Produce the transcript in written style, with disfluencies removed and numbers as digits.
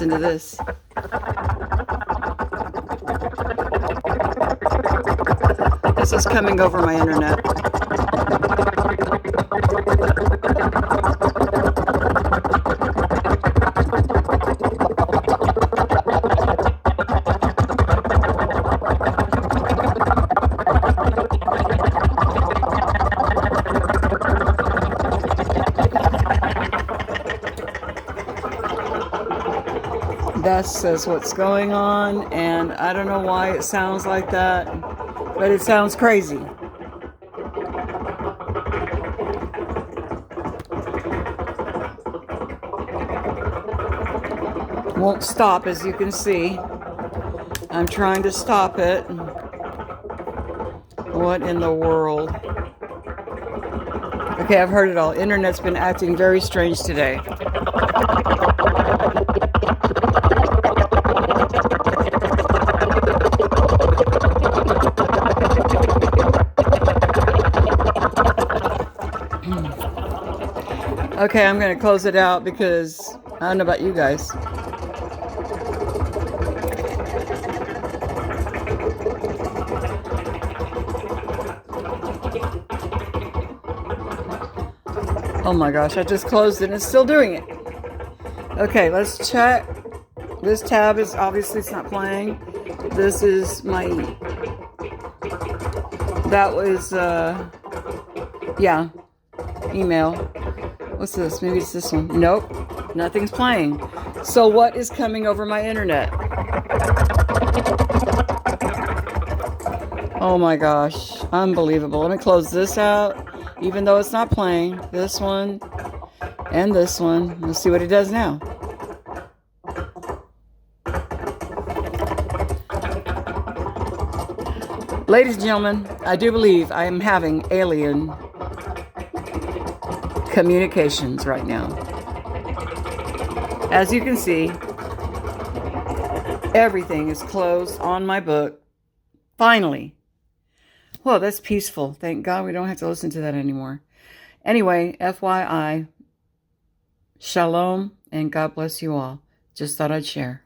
listen to this. This is coming over my internet. That says what's going on, and I don't know why it sounds like that, but it sounds crazy. Won't stop, as you can see. I'm trying to stop it. What in the world? Okay, I've heard it all. Internet's been acting very strange today. Okay, I'm going to close it out because I don't know about you guys. Oh my gosh, I just closed it and it's still doing it. Okay, let's check. This tab is obviously it's not playing. This is my, that was, yeah, email. What's this? Maybe it's this one. Nope, nothing's playing. So what is coming over my internet? Oh my gosh, unbelievable. Let me close this out, even though it's not playing. This one and this one. Let's see what it does now. Ladies and gentlemen, I do believe I am having alien communications right now. As you can see, everything is closed on my book. Finally. Well, that's peaceful. Thank God we don't have to listen to that anymore. Anyway, FYI, shalom and God bless you all. Just thought I'd share.